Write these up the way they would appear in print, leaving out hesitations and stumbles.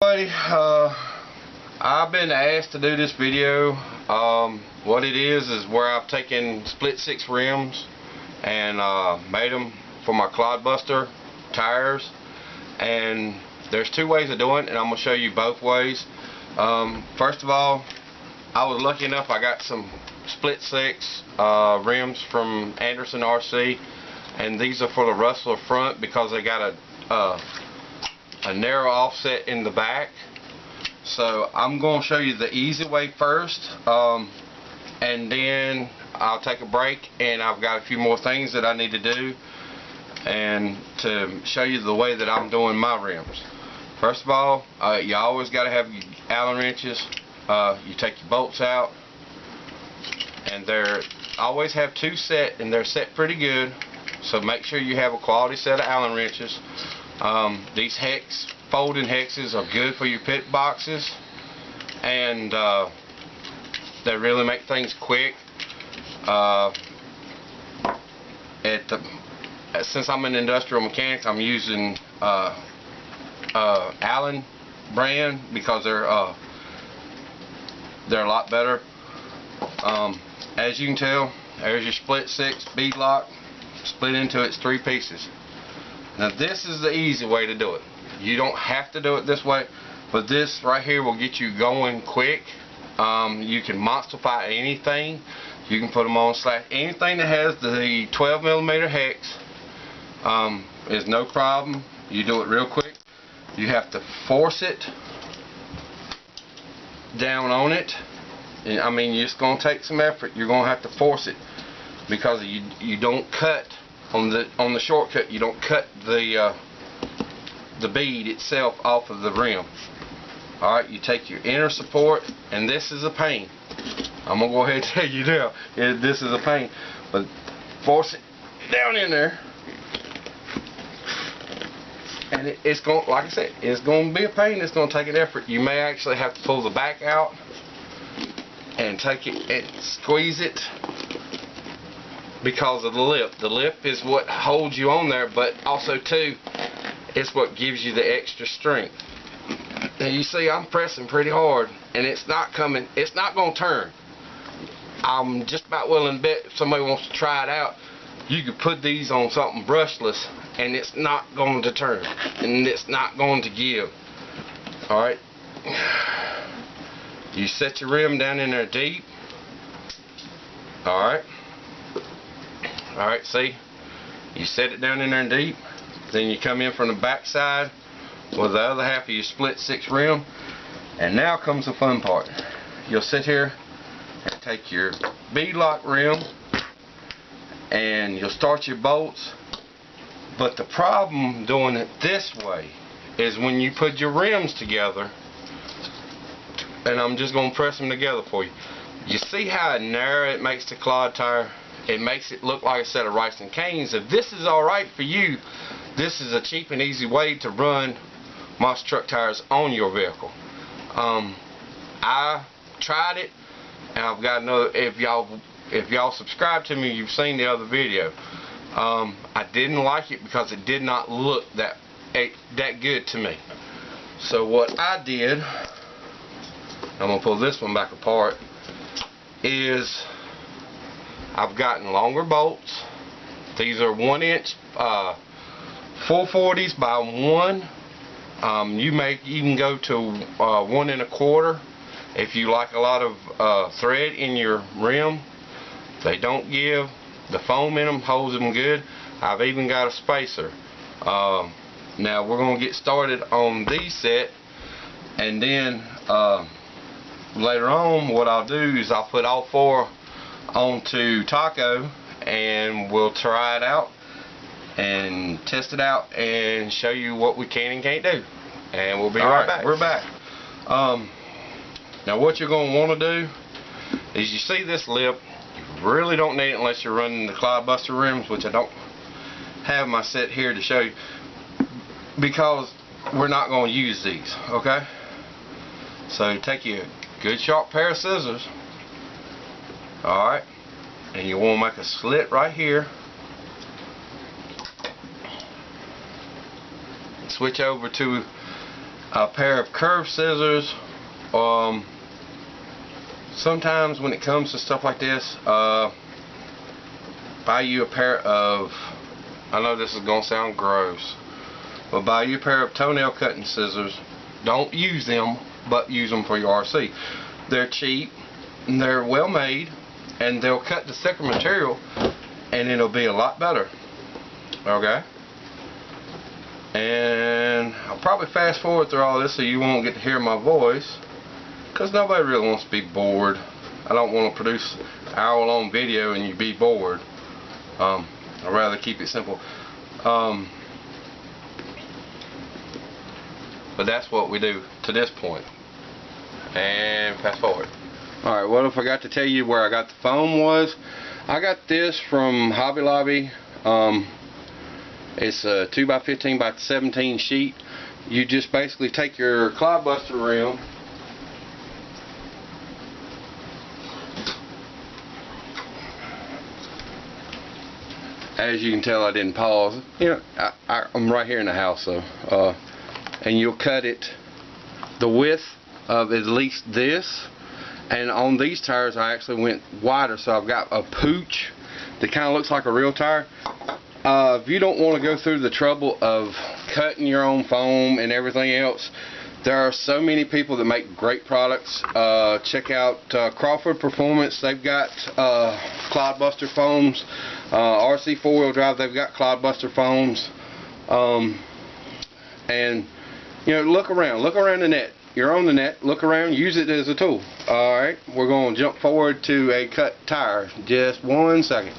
I've been asked to do this video. What it is where I've taken split six rims and made them for my ClodBuster tires, and there's two ways of doing it, and I'm going to show you both ways. First of all, I was lucky enough I got some split six rims from Anderson RC, and these are for the rustler front because they got a narrow offset in the back. So I'm going to show you the easy way first, and then I'll take a break, and I've got a few more things that I need to do and to show you the way that I'm doing my rims. First of all, you always got to have your Allen wrenches. You take your bolts out, and they're always have two set, and they're set pretty good, so make sure you have a quality set of Allen wrenches. These folding hexes are good for your pit boxes, and they really make things quick. Since I'm an industrial mechanic, I'm using Allen brand because they're a lot better. As you can tell, there's your split six bead lock, split into its three pieces. Now this is the easy way to do it. You don't have to do it this way, but this right here will get you going quick. You can monsterify anything. You can put them on slash. Anything that has the 12mm hex is no problem. You do it real quick. You have to force it down on it. And, I mean, it's going to take some effort. You're going to have to force it because you don't cut on the shortcut. You don't cut the bead itself off of the rim. Alright, you take your inner support, and this is a pain. I'm going to go ahead and tell you now, this is a pain. But force it down in there, and it's going, like I said, it's going to be a pain. It's going to take an effort. You may actually have to pull the back out and take it and squeeze it because of the lip. The lip is what holds you on there, but also too, it's what gives you the extra strength. Now you see I'm pressing pretty hard, and it's not coming, it's not going to turn. I'm just about willing to bet if somebody wants to try it out, you could put these on something brushless and it's not going to turn, and it's not going to give. Alright, you set your rim down in there deep. Alright, see, you set it down in there deep. Then you come in from the back side with the other half of your split six rim, and now comes the fun part. You'll sit here and take your beadlock rim and you'll start your bolts, but the problem doing it this way is when you put your rims together, and I'm just going to press them together for you. You see how narrow it makes the Clod tire? It makes it look like a set of rice and canes. If this is alright for you, this is a cheap and easy way to run monster truck tires on your vehicle. I tried it, and I've got another. If y'all subscribe to me, you've seen the other video. I didn't like it because it did not look that good to me. So what I did, I'm gonna pull this one back apart, is I've gotten longer bolts. These are 1-inch 440s by 1. You may even go to 1 1/4 if you like a lot of thread in your rim. They don't give. The foam in them holds them good. I've even got a spacer. Now we're going to get started on these set, and then later on what I'll do is I'll put all four onto Taco, and we'll try it out and test it out and show you what we can and can't do, and we'll be right back. We're back. Now what you're going to want to do is, you see this lip, you really don't need it unless you're running the ClodBuster rims, which I don't have my set here to show you because we're not going to use these. Okay, so take your good sharp pair of scissors. Alright, and you want to make a slit right here. Switch over to a pair of curved scissors. Sometimes when it comes to stuff like this, buy you a pair of, I know this is gonna sound gross, but buy you a pair of toenail cutting scissors. Don't use them, but use them for your RC. They're cheap, and they're well made, and they'll cut the thicker material, and it'll be a lot better. Okay? And I'll probably fast forward through all this so you won't get to hear my voice, because nobody really wants to be bored. I don't want to produce an hour-long video and you be bored. I'd rather keep it simple. But that's what we do to this point. And fast forward. Alright, what if I got to tell you where I got the foam was? I got this from Hobby Lobby. It's a 2x15x17 sheet. You just basically take your ClodBuster rim, as you can tell I didn't pause. You know, I'm right here in the house, so and you'll cut it the width of at least this. And on these tires I actually went wider, so I've got a pooch that kind of looks like a real tire. If you don't want to go through the trouble of cutting your own foam and everything else, there are so many people that make great products. Check out Crawford Performance. They've got ClodBuster foams. RC 4-wheel drive, they've got ClodBuster foams. And you know, look around the net. You're on the net, look around, use it as a tool. Alright, we're going to jump forward to a cut tire. Just 1 second.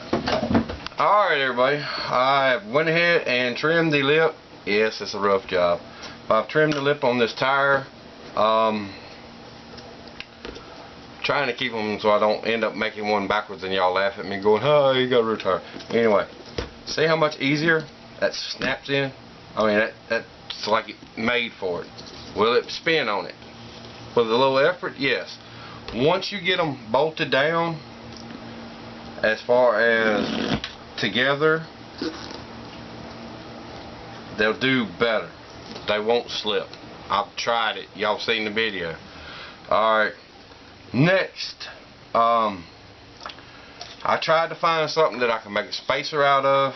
Alright everybody, I went ahead and trimmed the lip. Yes, it's a rough job. I've trimmed the lip on this tire. Trying to keep them so I don't end up making one backwards and y'all laugh at me going, oh, you got a real tire. Anyway, see how much easier that snaps in? I mean, that's like it made for it. Will it spin on it? With a little effort? Yes. Once you get them bolted down, as far as together, they'll do better. They won't slip. I've tried it. Y'all seen the video. Alright. Next, I tried to find something that I can make a spacer out of,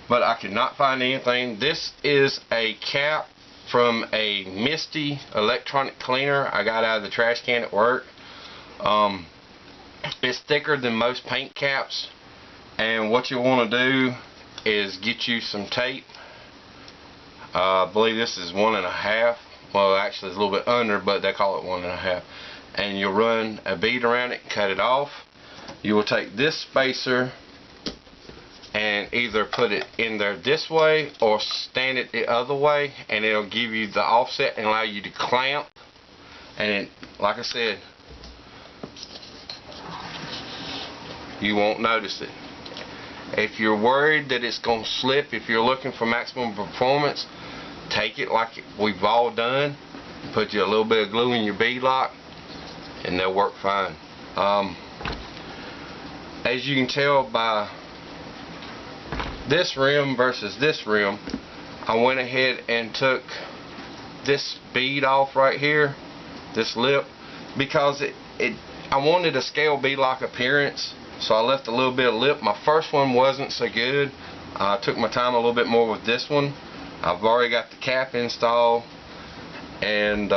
but I could not find anything. This is a cap from a Misty electronic cleaner I got out of the trash can at work. It's thicker than most paint caps, and what you want to do is get you some tape. I believe this is 1.5. Well, actually it's a little bit under, but they call it 1.5. And you'll run a bead around it, cut it off. You will take this spacer and either put it in there this way or stand it the other way, and it'll give you the offset and allow you to clamp. And like I said, you won't notice it. If you're worried that it's going to slip, if you're looking for maximum performance, take it like we've all done, put you a little bit of glue in your beadlock, and they'll work fine. As you can tell by this rim versus this rim, I went ahead and took this bead off right here, this lip, because I wanted a scale beadlock appearance, so I left a little bit of lip. My first one wasn't so good. I took my time a little bit more with this one. I've already got the cap installed, and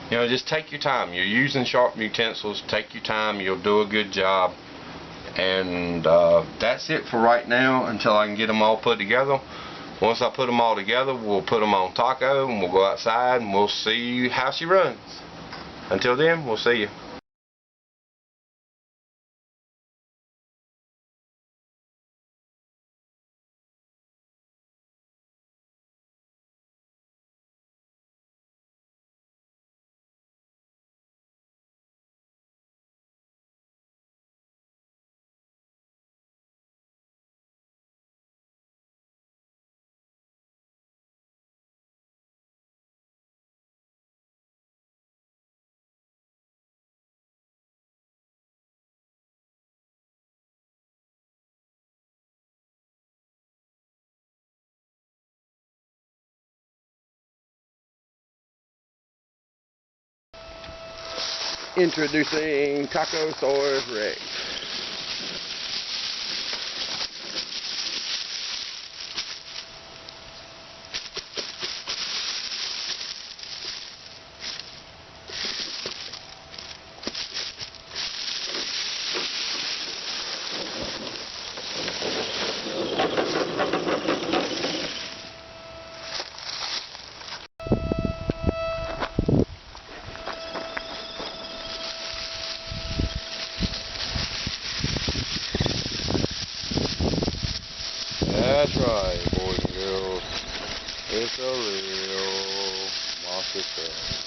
you know, just take your time. You're using sharp utensils. Take your time. You'll do a good job. And that's it for right now until I can get them all put together. Once I put them all together, we'll put them on taco and we'll go outside and we'll see how she runs. Until then, we'll see you. Introducing Tacosaurus Rex. That's right, boys and girls. It's a real monster truck.